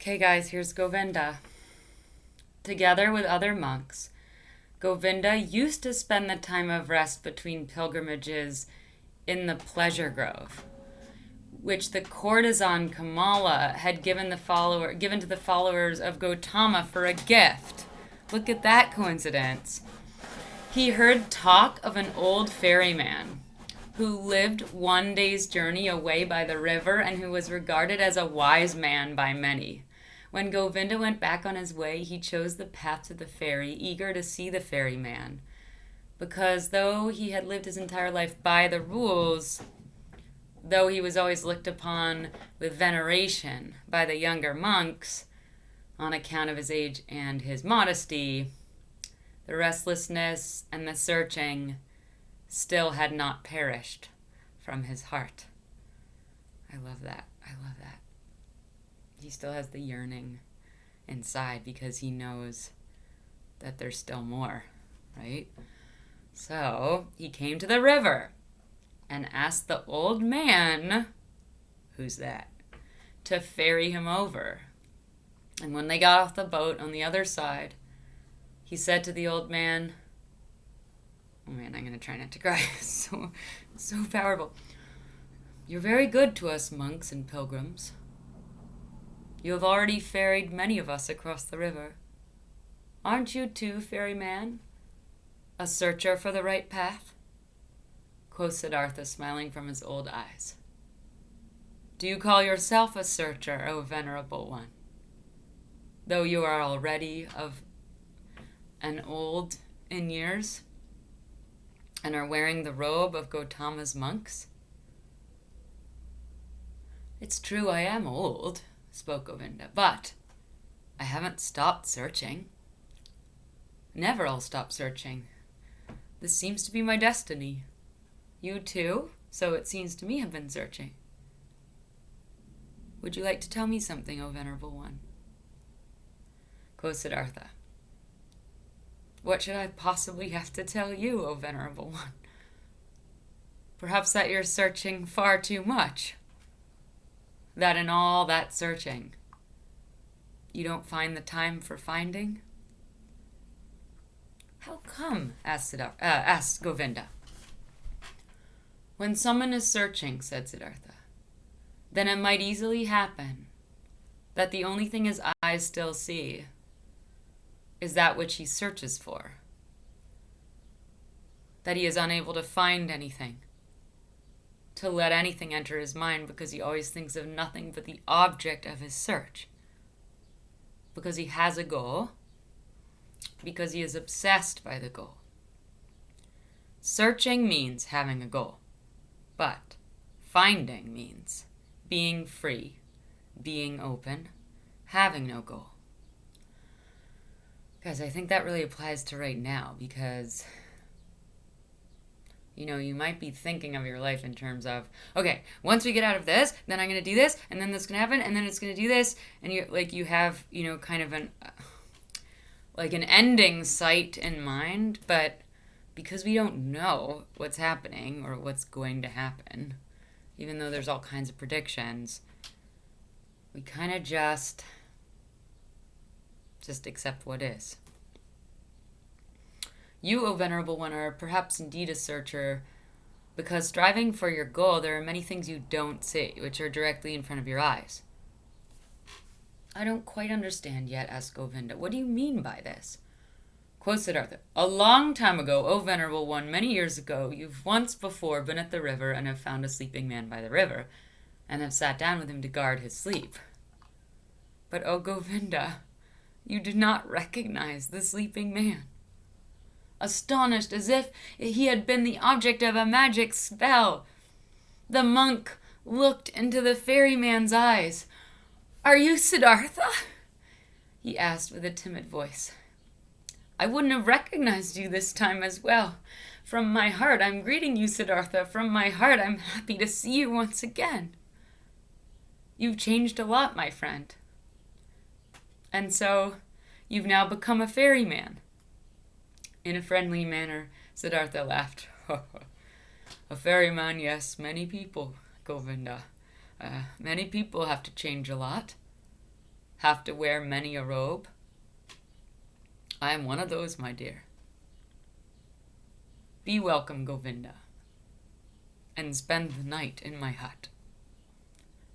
Okay, guys, here's Govinda. Together with other monks, Govinda used to spend the time of rest between pilgrimages in the pleasure grove, which the courtesan Kamala had given to the followers of Gautama for a gift. Look at that coincidence. He heard talk of an old ferryman who lived one day's journey away by the river and who was regarded as a wise man by many. When Govinda went back on his way, he chose the path to the ferry, eager to see the ferryman. Because though he had lived his entire life by the rules, though he was always looked upon with veneration by the younger monks on account of his age and his modesty, the restlessness and the searching still had not perished from his heart. I love that. He still has the yearning inside because he knows that there's still more, right? So he came to the river and asked the old man, who's that, to ferry him over. And when they got off the boat on the other side, he said to the old man, oh man, I'm going to try not to cry. So powerful. You're very good to us monks and pilgrims. You have already ferried many of us across the river. Aren't you too, ferryman, a searcher for the right path? Quoth Siddhartha, smiling from his old eyes. Do you call yourself a searcher, O venerable one? Though you are already of an old in years and are wearing the robe of Gautama's monks? It's true I am old, spoke Govinda, but I haven't stopped searching. Never I'll stop searching. This seems to be my destiny. You too, so it seems to me, have been searching. Would you like to tell me something, O venerable one? Quoth Siddhartha. What should I possibly have to tell you, O venerable one? Perhaps that you're searching far too much. That in all that searching, you don't find the time for finding? How come? Asked Govinda. When someone is searching, said Siddhartha, then it might easily happen that the only thing his eyes still see is that which he searches for. That he is unable to find anything, to let anything enter his mind because he always thinks of nothing but the object of his search. Because he has a goal, because he is obsessed by the goal. Searching means having a goal, but finding means being free, being open, having no goal. Guys, I think that really applies to right now because, you might be thinking of your life in terms of, okay, once we get out of this, then I'm going to do this, and then this is going to happen, and then it's going to do this, and you have, kind of an ending sight in mind, but because we don't know what's happening or what's going to happen, even though there's all kinds of predictions, we kind of just accept what is. You, O venerable one, are perhaps indeed a searcher, because striving for your goal, there are many things you don't see, which are directly in front of your eyes. I don't quite understand yet, asked Govinda. What do you mean by this? Quoth Siddhartha, a long time ago, O venerable one, many years ago, you've once before been at the river and have found a sleeping man by the river, and have sat down with him to guard his sleep. But, O Govinda, you do not recognize the sleeping man. Astonished as if he had been the object of a magic spell, the monk looked into the ferryman's eyes. Are you Siddhartha? He asked with a timid voice. I wouldn't have recognized you this time as well. From my heart, I'm greeting you, Siddhartha. From my heart, I'm happy to see you once again. You've changed a lot, my friend. And so, you've now become a ferryman. In a friendly manner, Siddhartha laughed. A ferryman, yes, many people, Govinda. Many people have to change a lot. have to wear many a robe? I am one of those, my dear. Be welcome, Govinda, and spend the night in my hut.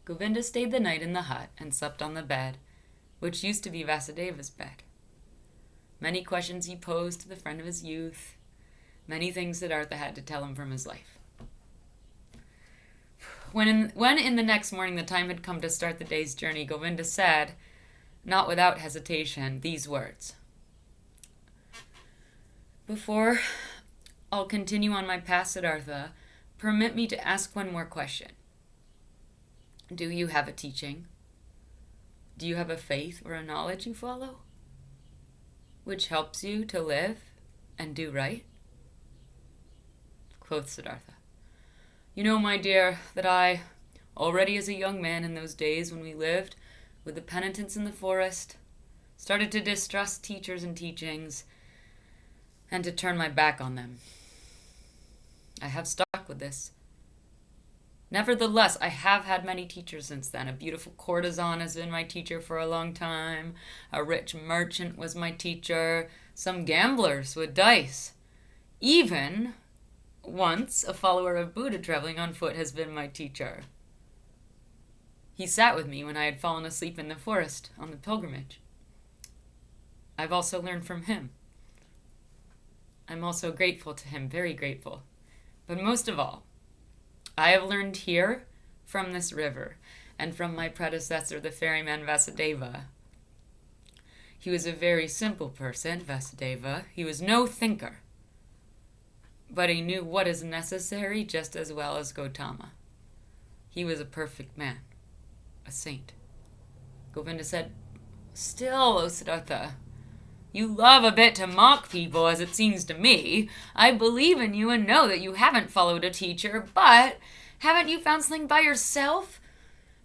Govinda stayed the night in the hut and slept on the bed, which used to be Vasudeva's bed. Many questions he posed to the friend of his youth, many things Siddhartha had to tell him from his life. When in the next morning the time had come to start the day's journey, Govinda said, not without hesitation, these words. Before I'll continue on my path, Siddhartha, permit me to ask one more question. Do you have a teaching? Do you have a faith or a knowledge you follow, which helps you to live and do right? Quoth Siddhartha, you know, my dear, that I, already as a young man in those days when we lived with the penitents in the forest, started to distrust teachers and teachings and to turn my back on them. I have stuck with this. Nevertheless, I have had many teachers since then. A beautiful courtesan has been my teacher for a long time. A rich merchant was my teacher. Some gamblers with dice. Even once, a follower of Buddha traveling on foot has been my teacher. He sat with me when I had fallen asleep in the forest on the pilgrimage. I've also learned from him. I'm also grateful to him, very grateful. But most of all, I have learned here from this river and from my predecessor, the ferryman Vasudeva. He was a very simple person, Vasudeva. He was no thinker, but he knew what is necessary just as well as Gautama. He was a perfect man, a saint. Govinda said, still, O Siddhartha, you love a bit to mock people, as it seems to me. I believe in you and know that you haven't followed a teacher, but haven't you found something by yourself?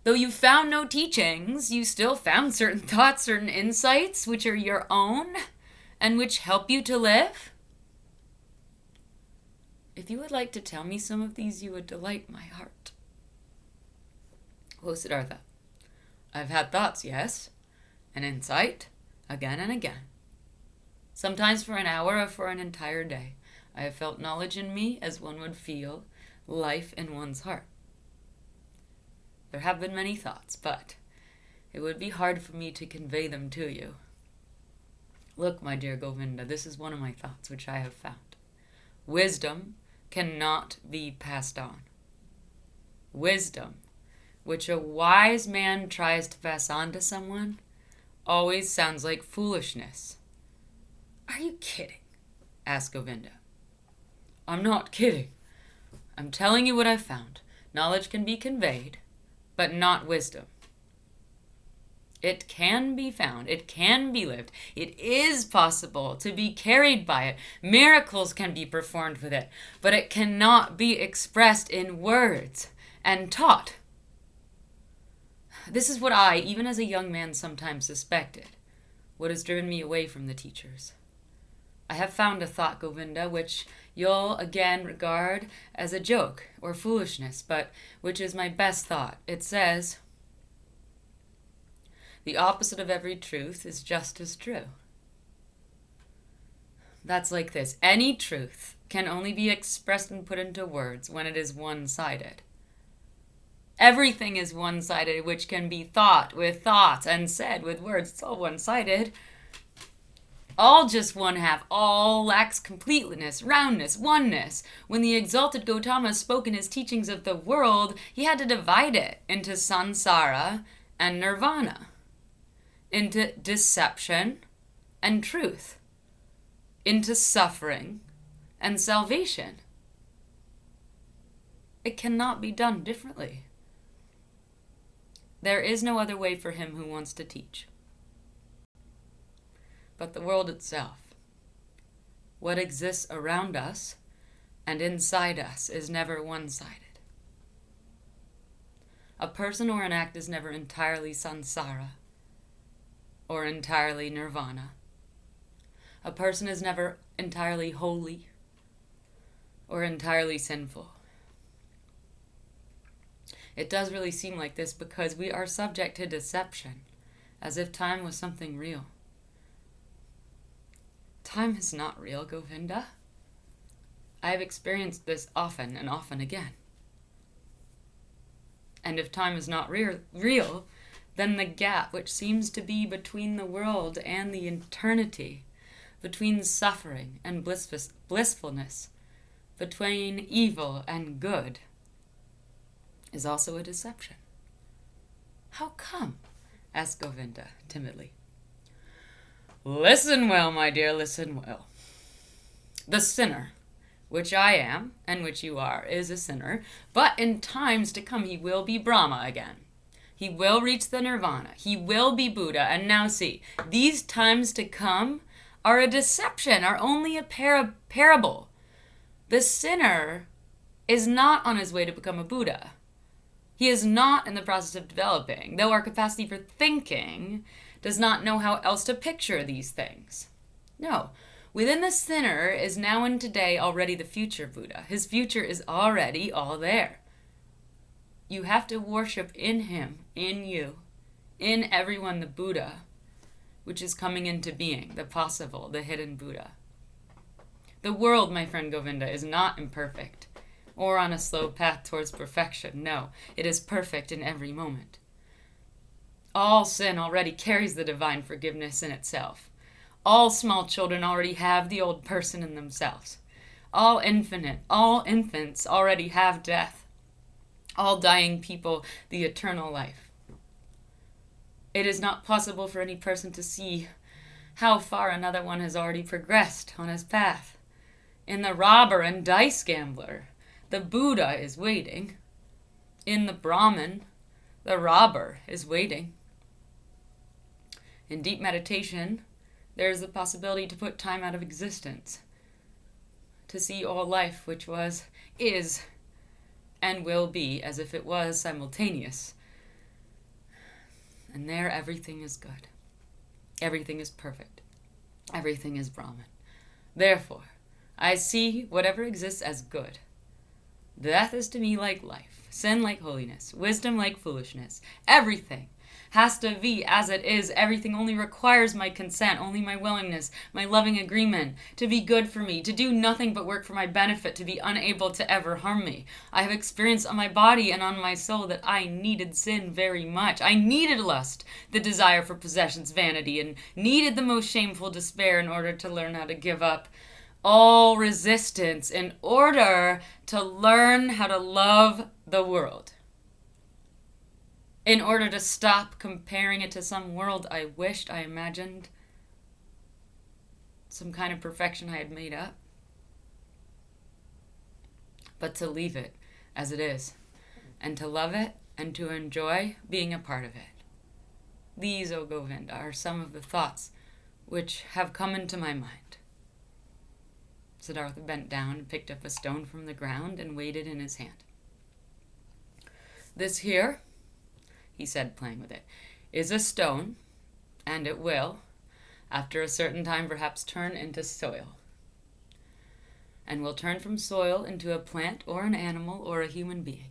Though you found no teachings, you still found certain thoughts, certain insights, which are your own, and which help you to live? If you would like to tell me some of these, you would delight my heart. O Siddhartha, I've had thoughts, yes, and insight, again and again. Sometimes for an hour or for an entire day, I have felt knowledge in me as one would feel life in one's heart. There have been many thoughts, but it would be hard for me to convey them to you. Look, my dear Govinda, this is one of my thoughts which I have found. Wisdom cannot be passed on. Wisdom, which a wise man tries to pass on to someone, always sounds like foolishness. Are you kidding? Asked Govinda. I'm not kidding. I'm telling you what I've found. Knowledge can be conveyed, but not wisdom. It can be found. It can be lived. It is possible to be carried by it. Miracles can be performed with it, but it cannot be expressed in words and taught. This is what I, even as a young man, sometimes suspected. What has driven me away from the teachers. I have found a thought, Govinda, which you'll again regard as a joke or foolishness, but which is my best thought. It says, the opposite of every truth is just as true. That's like this. Any truth can only be expressed and put into words when it is one-sided. Everything is one-sided, which can be thought with thoughts and said with words. It's all one-sided. All just one half, all lacks completeness, roundness, oneness. When the exalted Gautama spoke in his teachings of the world, he had to divide it into samsara and nirvana, into deception and truth, into suffering and salvation. It cannot be done differently. There is no other way for him who wants to teach. But the world itself, what exists around us and inside us, is never one-sided. A person or an act is never entirely samsara or entirely nirvana. A person is never entirely holy or entirely sinful. It does really seem like this because we are subject to deception as if time was something real. Time is not real, Govinda. I have experienced this often and often again. And if time is not real, then the gap which seems to be between the world and the eternity, between suffering and blissfulness, between evil and good, is also a deception. How come? Asked Govinda timidly. Listen well, my dear, listen well. The sinner, which I am, and which you are, is a sinner, but in times to come he will be Brahma again. He will reach the nirvana. He will be Buddha. And now see, these times to come are a deception, are only a parable. The sinner is not on his way to become a Buddha. He is not in the process of developing, though our capacity for thinking does not know how else to picture these things. No. Within the sinner is now and today already the future Buddha. His future is already all there. You have to worship in him, in you, in everyone the Buddha, which is coming into being, the possible, the hidden Buddha. The world, my friend Govinda, is not imperfect or on a slow path towards perfection. No, it is perfect in every moment. All sin already carries the divine forgiveness in itself. All small children already have the old person in themselves. All infants already have death. All dying people, the eternal life. It is not possible for any person to see how far another one has already progressed on his path. In the robber and dice gambler, the Buddha is waiting. In the Brahmin, the robber is waiting. In deep meditation, there is the possibility to put time out of existence, to see all life which was, is, and will be as if it was simultaneous. And there everything is good. Everything is perfect. Everything is Brahman. Therefore, I see whatever exists as good. Death is to me like life, sin like holiness, wisdom like foolishness. Everything has to be as it is. Everything only requires my consent, only my willingness, my loving agreement, to be good for me, to do nothing but work for my benefit, to be unable to ever harm me. I have experienced on my body and on my soul that I needed sin very much. I needed lust, the desire for possessions, vanity, and needed the most shameful despair in order to learn how to give up all resistance, in order to learn how to love the world. In order to stop comparing it to some world I wished, I imagined, some kind of perfection I had made up, but to leave it as it is, and to love it, and to enjoy being a part of it. These, O Govinda, are some of the thoughts which have come into my mind. Siddhartha bent down and picked up a stone from the ground and weighed it in his hand. This here, he said, playing with it, is a stone, and it will, after a certain time, perhaps turn into soil. And will turn from soil into a plant or an animal or a human being.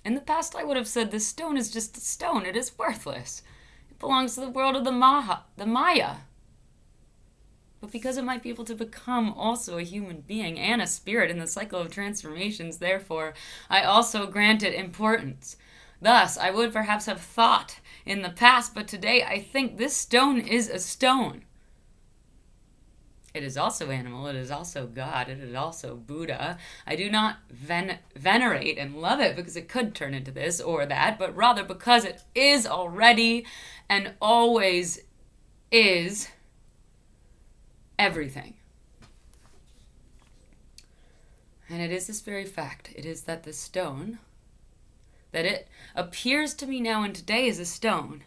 In the past, I would have said this stone is just a stone. It is worthless. It belongs to the world of the Maya. But because it might be able to become also a human being and a spirit in the cycle of transformations, therefore, I also grant it importance. Thus, I would perhaps have thought in the past, but today I think this stone is a stone. It is also animal, it is also God, it is also Buddha. I do not venerate and love it because it could turn into this or that, but rather because it is already and always is everything. And it is this very fact, it is that the stone, that it appears to me now and today as a stone.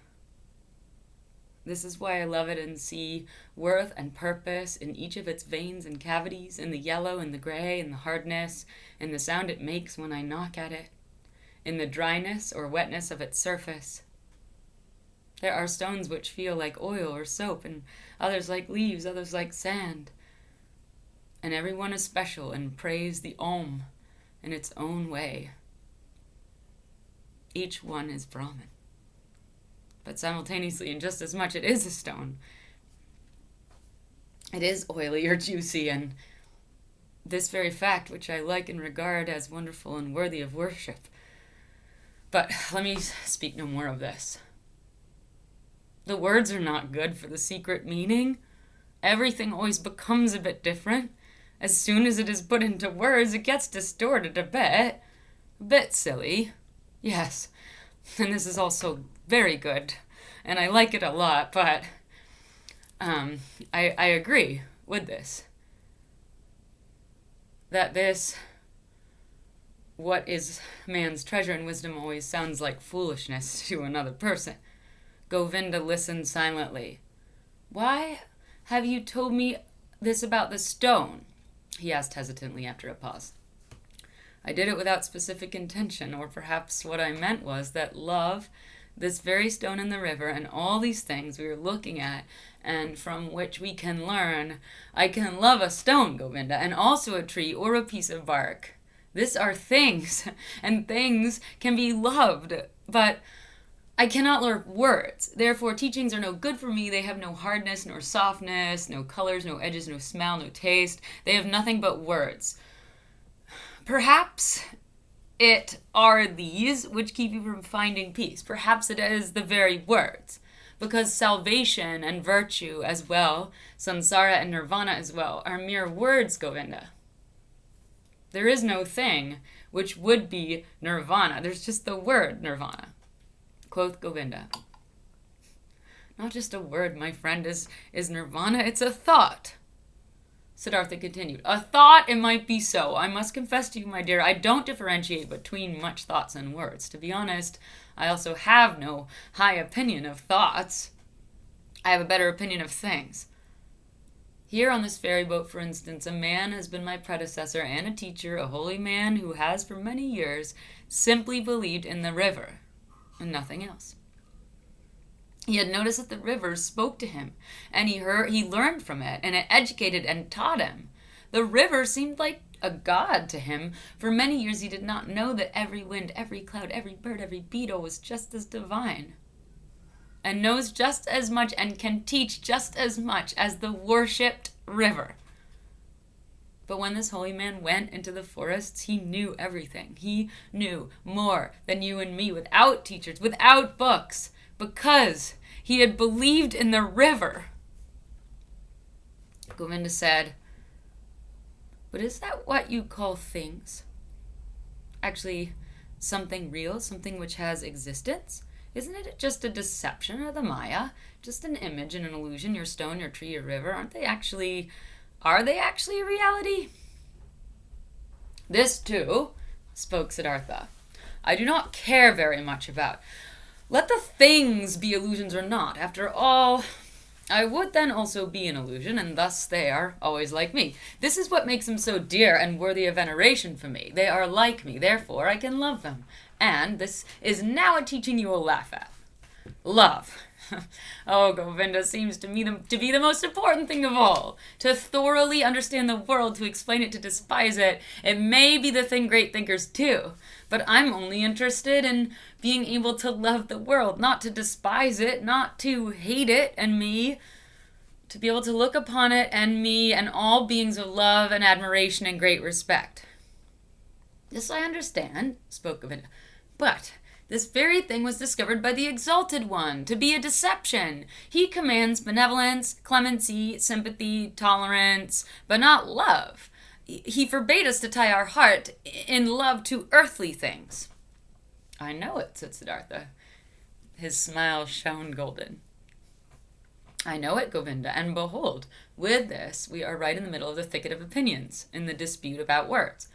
This is why I love it and see worth and purpose in each of its veins and cavities, in the yellow and the gray and the hardness, in the sound it makes when I knock at it, in the dryness or wetness of its surface. There are stones which feel like oil or soap, and others like leaves, others like sand. And every one is special and praise the Om in its own way. Each one is Brahman. but simultaneously and just as much it is a stone. It is oily or juicy, and this very fact, which I like and regard as wonderful and worthy of worship. But let me speak no more of this. The words are not good for the secret meaning. Everything always becomes a bit different. As soon as it is put into words, it gets distorted a bit silly. Yes, and this is also very good, and I like it a lot, but I agree with this. That this, what is man's treasure and wisdom, always sounds like foolishness to another person. Govinda listened silently. Why have you told me this about the stone? He asked hesitantly after a pause. I did it without specific intention, or perhaps what I meant was that love, this very stone in the river, and all these things we were looking at, and from which we can learn, I can love a stone, Govinda, and also a tree or a piece of bark. These are things, and things can be loved, but I cannot learn words. Therefore, teachings are no good for me. They have no hardness, nor softness, no colors, no edges, no smell, no taste. They have nothing but words. Perhaps it are these which keep you from finding peace. Perhaps it is the very words. Because salvation and virtue as well, samsara and nirvana as well, are mere words, Govinda. There is no thing which would be nirvana. There's just the word nirvana. Quoth Govinda. Not just a word, my friend, is nirvana, it's a thought. Siddhartha continued. A thought, it might be so. I must confess to you, my dear, I don't differentiate between much thoughts and words. To be honest, I also have no high opinion of thoughts. I have a better opinion of things. Here on this ferry boat, for instance, a man has been my predecessor and a teacher, a holy man who has for many years simply believed in the river and nothing else. He had noticed that the river spoke to him, and he learned from it, and it educated and taught him. The river seemed like a god to him. For many years he did not know that every wind, every cloud, every bird, every beetle was just as divine, and knows just as much and can teach just as much as the worshipped river. But when this holy man went into the forests, he knew everything. He knew more than you and me, without teachers, without books, because he had believed in the river. Govinda said, but is that what you call things? Actually, something real, something which has existence? Isn't it just a deception of the Maya? Just an image and an illusion, your stone, your tree, your river? Are they actually a reality? This too, spoke Siddhartha, I do not care very much about. Let the things be illusions or not. After all, I would then also be an illusion, and thus they are always like me. This is what makes them so dear and worthy of veneration for me. They are like me, therefore I can love them. And this is now a teaching you will laugh at. Love. Oh, Govinda seems to me to be the most important thing of all. To thoroughly understand the world, to explain it, to despise it, it may be the thing great thinkers do. But I'm only interested in being able to love the world, not to despise it, not to hate it and me, to be able to look upon it and me and all beings of love and admiration and great respect. This I understand, spoke Govinda, but this very thing was discovered by the Exalted One to be a deception. He commands benevolence, clemency, sympathy, tolerance, but not love. He forbade us to tie our heart in love to earthly things. I know it, said Siddhartha. His smile shone golden. I know it, Govinda, and behold, with this we are right in the middle of the thicket of opinions, in the dispute about words.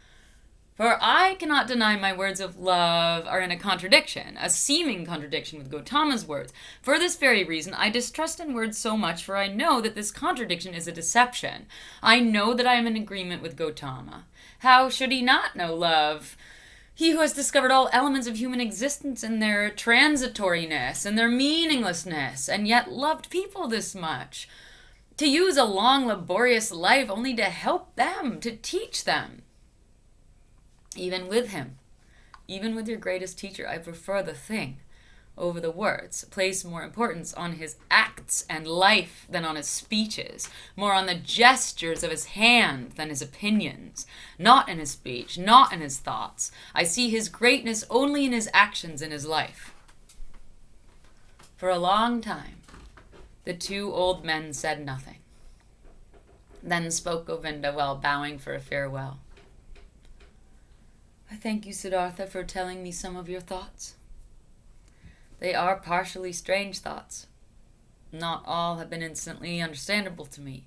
For I cannot deny my words of love are in a contradiction, a seeming contradiction with Gautama's words. For this very reason, I distrust in words so much, for I know that this contradiction is a deception. I know that I am in agreement with Gautama. How should he not know love? He who has discovered all elements of human existence and their transitoriness and their meaninglessness, and yet loved people this much. To use a long, laborious life only to help them, to teach them. Even with him, even with your greatest teacher, I prefer the thing. over the words, place more importance on his acts and life than on his speeches, more on the gestures of his hand than his opinions, not in his speech, not in his thoughts. I see his greatness only in his actions in his life. For a long time, the two old men said nothing. Then spoke Govinda while bowing for a farewell. I thank you, Siddhartha, for telling me some of your thoughts. They are partially strange thoughts. Not all have been instantly understandable to me.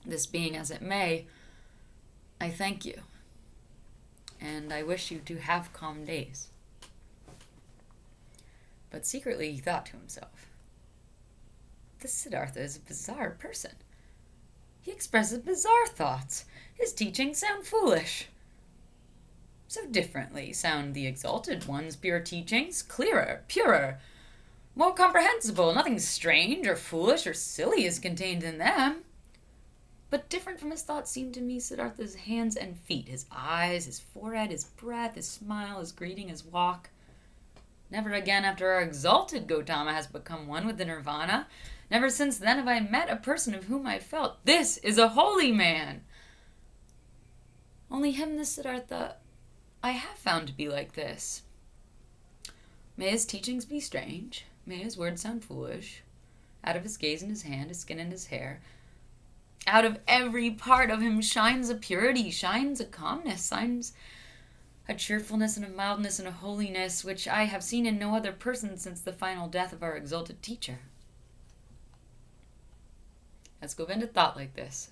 This being as it may, I thank you, and I wish you to have calm days. But secretly he thought to himself, this Siddhartha is a bizarre person. He expresses bizarre thoughts. His teachings sound foolish. So differently sound the exalted one's pure teachings, clearer, purer, more comprehensible. Nothing strange or foolish or silly is contained in them. But different from his thoughts seem to me Siddhartha's hands and feet, his eyes, his forehead, his breath, his smile, his greeting, his walk. Never again after our exalted Gautama has become one with the nirvana. Never since then have I met a person of whom I felt, this is a holy man. Only him, this Siddhartha, I have found to be like this. May his teachings be strange, may his words sound foolish. Out of his gaze and his hand, his skin and his hair, out of every part of him shines a purity, shines a calmness, shines a cheerfulness and a mildness and a holiness which I have seen in no other person since the final death of our exalted teacher. As Govinda thought like this,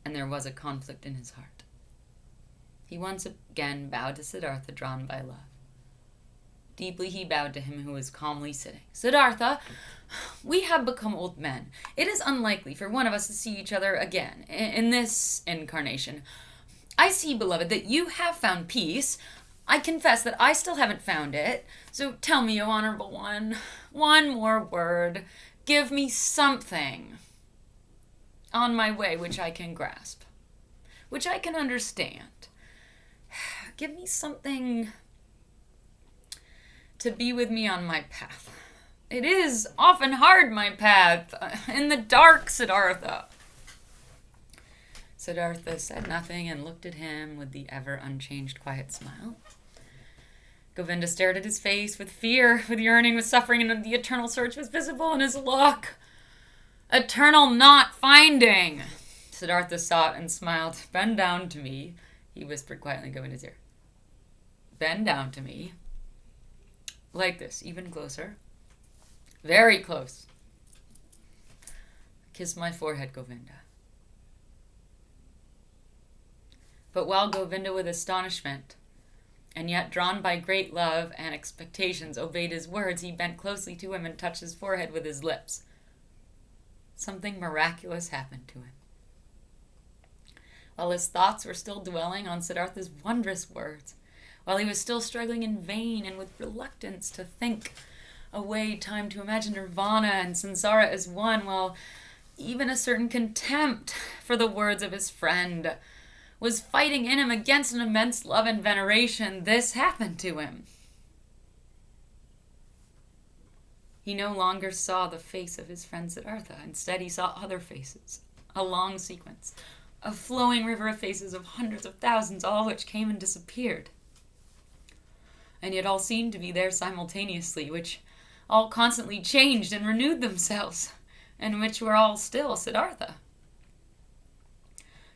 and there was a conflict in his heart, he once again bowed to Siddhartha, drawn by love. Deeply he bowed to him who was calmly sitting. Siddhartha, we have become old men. It is unlikely for one of us to see each other again in this incarnation. I see, beloved, that you have found peace. I confess that I still haven't found it. So tell me, O honorable one more word. Give me something on my way which I can grasp, which I can understand. Give me something to be with me on my path. It is often hard, my path, in the dark, Siddhartha. Siddhartha said nothing and looked at him with the ever unchanged quiet smile. Govinda stared at his face with fear, with yearning, with suffering, and the eternal search was visible in his look. Eternal not finding. Siddhartha saw it and smiled. Bend down to me, he whispered quietly in Govinda's ear. Bend down to me. Like this, even closer. Very close. Kiss my forehead, Govinda. But while Govinda, with astonishment, and yet drawn by great love and expectations, obeyed his words, he bent closely to him and touched his forehead with his lips. Something miraculous happened to him. While his thoughts were still dwelling on Siddhartha's wondrous words, while he was still struggling in vain and with reluctance to think away time to imagine nirvana and samsara as one, while even a certain contempt for the words of his friend was fighting in him against an immense love and veneration, this happened to him. He no longer saw the face of his friend Siddhartha. Instead, he saw other faces, a long sequence, a flowing river of faces of hundreds of thousands, all which came and disappeared. And yet all seemed to be there simultaneously, which all constantly changed and renewed themselves, and which were all still Siddhartha.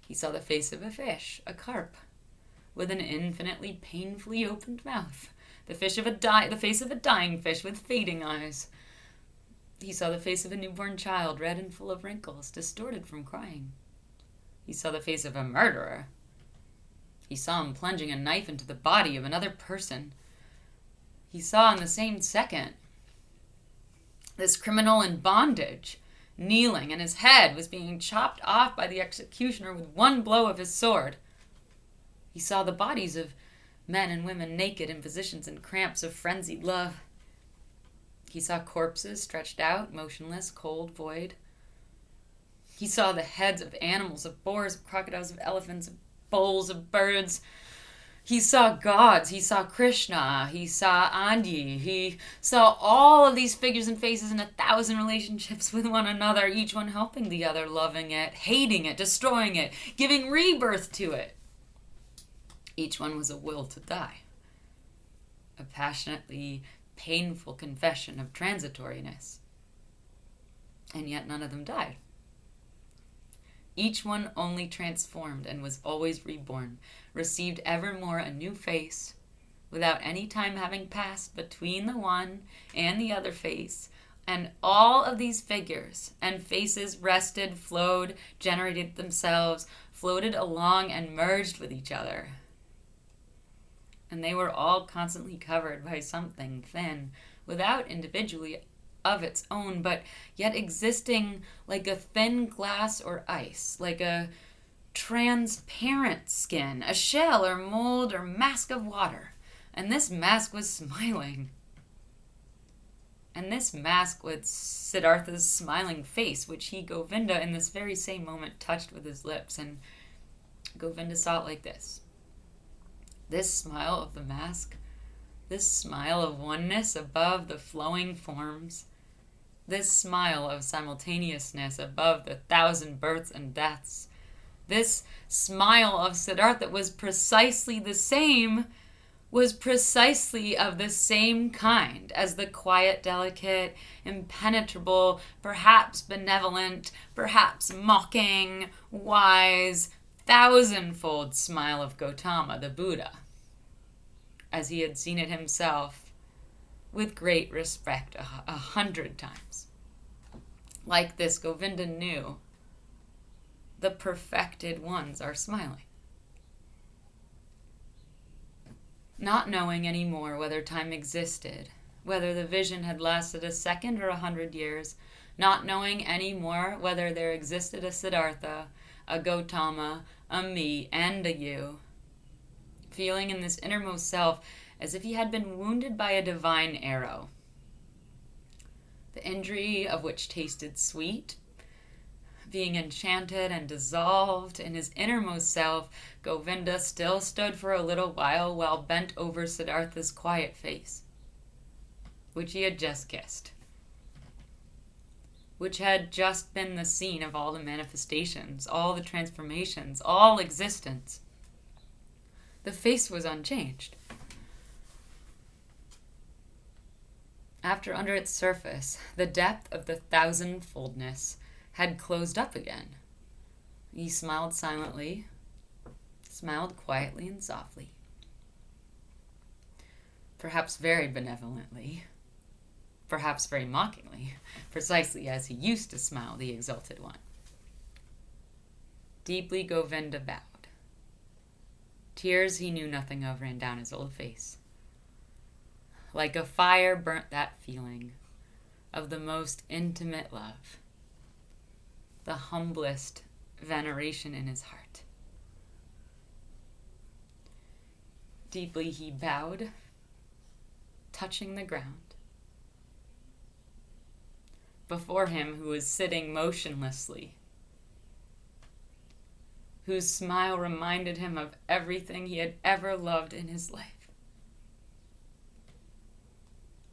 He saw the face of a fish, a carp, with an infinitely painfully opened mouth, the face of a dying fish with fading eyes. He saw the face of a newborn child, red and full of wrinkles, distorted from crying. He saw the face of a murderer. He saw him plunging a knife into the body of another person. He saw in the same second this criminal in bondage, kneeling, and his head was being chopped off by the executioner with one blow of his sword. He saw the bodies of men and women naked in positions and cramps of frenzied love. He saw corpses stretched out, motionless, cold, void. He saw the heads of animals, of boars, of crocodiles, of elephants, of bulls, of birds. He saw gods, he saw Krishna, he saw Andi, he saw all of these figures and faces in 1,000 relationships with one another, each one helping the other, loving it, hating it, destroying it, giving rebirth to it. Each one was a will to die. A passionately painful confession of transitoriness. And yet none of them died. Each one only transformed and was always reborn, received evermore a new face, without any time having passed between the one and the other face, and all of these figures and faces rested, flowed, generated themselves, floated along and merged with each other. And they were all constantly covered by something thin, without individually of its own, but yet existing like a thin glass or ice, like a transparent skin, a shell or mold or mask of water. And this mask was smiling. And this mask was Siddhartha's smiling face, which he, Govinda, in this very same moment touched with his lips. And Govinda saw it like this. This smile of the mask, this smile of oneness above the flowing forms, this smile of simultaneousness above the 1,000 births and deaths, this smile of Siddhartha was precisely the same, was precisely of the same kind as the quiet, delicate, impenetrable, perhaps benevolent, perhaps mocking, wise, 1,000-fold smile of Gautama, the Buddha, as he had seen it himself with great respect 100 times. Like this, Govinda knew the perfected ones are smiling. Not knowing anymore whether time existed, whether the vision had lasted a second or 100 years, not knowing anymore whether there existed a Siddhartha, a Gautama, a me, and a you, feeling in this innermost self as if he had been wounded by a divine arrow, the injury of which tasted sweet, being enchanted and dissolved in his innermost self, Govinda still stood for a little while bent over Siddhartha's quiet face, which he had just kissed, which had just been the scene of all the manifestations, all the transformations, all existence. The face was unchanged. After under its surface, the depth of the 1,000-foldness had closed up again. He smiled silently, smiled quietly and softly, perhaps very benevolently, perhaps very mockingly, precisely as he used to smile, the exalted one. Deeply Govinda bowed. Tears he knew nothing of ran down his old face. Like a fire burnt that feeling of the most intimate love, the humblest veneration in his heart. Deeply he bowed, touching the ground. Before him, who was sitting motionlessly, whose smile reminded him of everything he had ever loved in his life.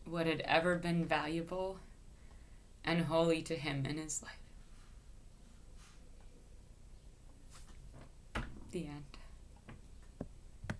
What had ever been valuable and holy to him in his life. The end.